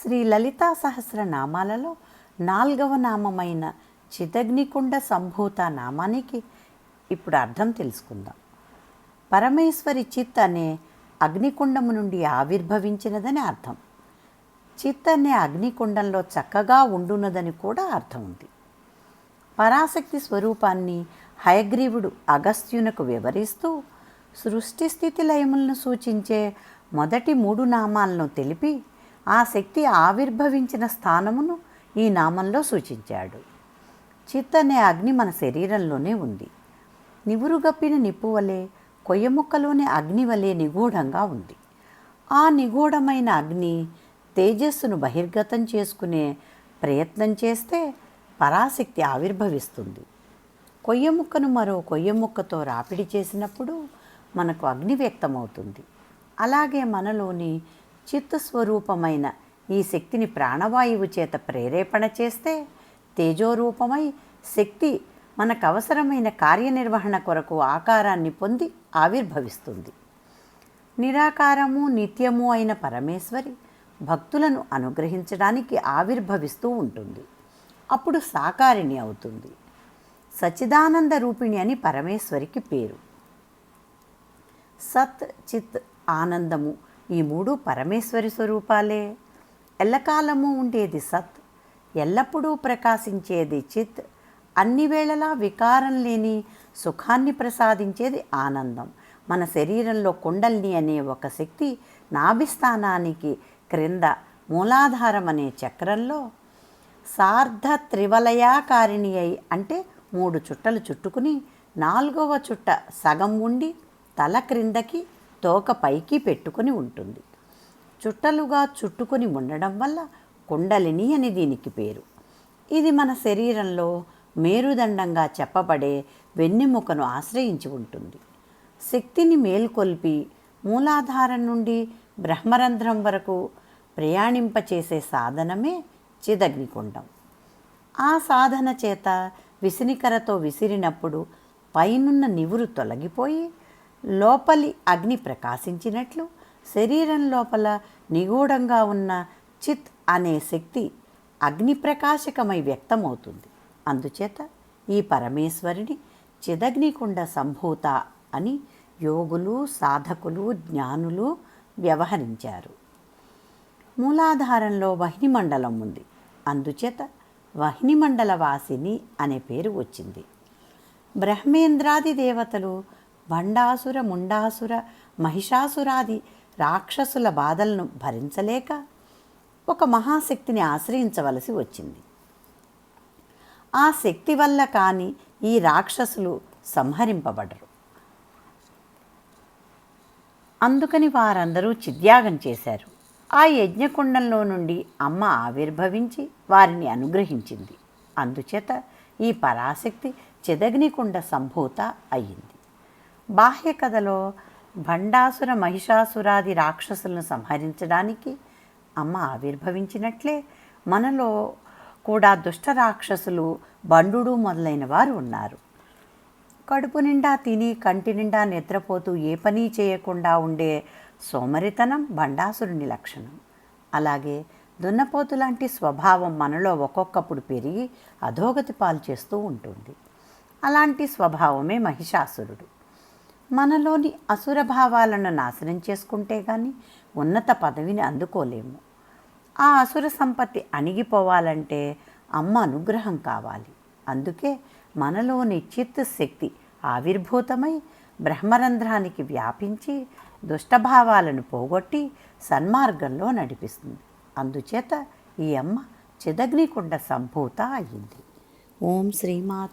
శ్రీ లలితా సహస్రనామాలలో 4వ నామమైన చిదగ్నికుండ సంభూత నామానికి ఇప్పుడు అర్థం తెలుసుకుందాం. పరమేశ్వరి చిత్ అనే అగ్నికుండము నుండి ఆవిర్భవించినదని అర్థం. చిత్ అనే అగ్నికుండంలో చక్కగా ఉండున్నదని కూడా అర్థం ఉంది. పరాశక్తి స్వరూపాన్ని హయగ్రీవుడు అగస్త్యునకు వివరిస్తూ సృష్టి స్థితి లయములను సూచించే మొదటి 3 నామాలను తెలిపి ఆ శక్తి ఆవిర్భవించిన స్థానమును ఈ నామంలో సూచించాడు. చిత్ అనే అగ్ని మన శరీరంలోనే ఉంది. నివురుగప్పిన నిప్పు వలె, కొయ్యముక్కలోని అగ్ని వలె నిగూఢంగా ఉంది. ఆ నిగూఢమైన అగ్ని తేజస్సును బహిర్గతం చేసుకునే ప్రయత్నం చేస్తే పరాశక్తి ఆవిర్భవిస్తుంది. కొయ్యముక్కను మరో కొయ్యముక్కతో రాపిడి చేసినప్పుడు మనకు అగ్ని వ్యక్తమవుతుంది. అలాగే మనలోని చిత్ స్వరూపమైన ఈ శక్తిని ప్రాణవాయువు చేత ప్రేరేపణ చేస్తే తేజోరూపమై శక్తి మనకు అవసరమైన కార్యనిర్వహణ కొరకు ఆకారాన్ని పొంది ఆవిర్భవిస్తుంది. నిరాకారము నిత్యము అయిన పరమేశ్వరి భక్తులను అనుగ్రహించడానికి ఆవిర్భవిస్తూ ఉంటుంది. అప్పుడు సాకారిణి అవుతుంది. సచ్చిదానంద రూపిణి అని పరమేశ్వరికి పేరు. సత్, చిత్, ఆనందము ఈ 3 పరమేశ్వరి స్వరూపాలే. ఎల్లకాలము ఉండేది సత్, ఎల్లప్పుడూ ప్రకాశించేది చిత్, అన్ని వేళలా వికారం లేని సుఖాన్ని ప్రసాదించేది ఆనందం. మన శరీరంలో కుండల్ని అనే ఒక శక్తి నాభిస్థానానికి క్రింద మూలాధారం అనే చక్రంలో సార్ధ త్రివలయాకారిణి అయి అంటే 3 చుట్టలు చుట్టుకుని 4వ చుట్ట సగం ఉండి తల క్రిందకి తోక పైకి పెట్టుకుని ఉంటుంది. చుట్టలుగా చుట్టుకుని ఉండడం వల్ల కుండలిని అని దీనికి పేరు. ఇది మన శరీరంలో మేరుదండంగా చెప్పబడే వెన్నెముకను ఆశ్రయించి ఉంటుంది. శక్తిని మేల్కొల్పి మూలాధారం నుండి బ్రహ్మరంధ్రం వరకు ప్రయాణింపచేసే సాధనమే చిదగ్నికుండం. ఆ సాధన చేత విసినికరతో విసిరినప్పుడు పైనున్న నివురు తొలగిపోయి లోపలి అగ్ని ప్రకాశించినట్లు శరీరం లోపల నిగూఢంగా ఉన్న చిత్ అనే శక్తి అగ్ని ప్రకాశకమై వ్యక్తమవుతుంది. అందుచేత ఈ పరమేశ్వరిని చిదగ్నికుండ సంభూత అని యోగులు, సాధకులు, జ్ఞానులు వ్యవహరించారు. మూలాధారంలో వహ్నిమండలం ఉంది. అందుచేత వహ్నిమండల వాసిని అనే పేరు వచ్చింది. బ్రహ్మేంద్రాది దేవతలు భండాసుర, ముండాసుర, మహిషాసురాది రాక్షసుల బాధలను భరించలేక ఒక మహాశక్తిని ఆశ్రయించవలసి వచ్చింది. ఆ శక్తి వల్ల కానీ ఈ రాక్షసులు సంహరింపబడరు. అందుకని వారందరూ చిద్యాగం చేశారు. ఆ యజ్ఞకుండంలో నుండి అమ్మ ఆవిర్భవించి వారిని అనుగ్రహించింది. అందుచేత ఈ పరాశక్తి చిదగ్నికుండ సంభూత అయ్యింది. బాహ్య కథలో భండాసుర, మహిషాసురాది రాక్షసులను సంహరించడానికి అమ్మ ఆవిర్భవించినట్లే మనలో కూడా దుష్ట రాక్షసులు, బండు మొదలైన వారు ఉన్నారు. కడుపు నిండా తిని కంటి నిండా నిద్రపోతూ ఏ పని చేయకుండా ఉండే సోమరితనం భండాసురుని లక్షణం. అలాగే దున్నపోతు లాంటి స్వభావం మనలో ఒక్కొక్కప్పుడు పెరిగి అధోగతి పాలు చేస్తూ ఉంటుంది. అలాంటి స్వభావమే మహిషాసురుడు. మనలోని అసుర భావాలను నాశనం చేసుకుంటే కానీ ఉన్నత పదవిని అందుకోలేము. ఆ అసుర సంపత్తి అణిగిపోవాలంటే అమ్మ అనుగ్రహం కావాలి. అందుకే మనలోని చిత్ శక్తి ఆవిర్భూతమై బ్రహ్మరంధ్రానికి వ్యాపించి దుష్టభావాలను పోగొట్టి సన్మార్గంలో నడిపిస్తుంది. అందుచేత ఈ అమ్మ చిదగ్నికుండ సంభూత అయ్యింది. ఓం శ్రీమాత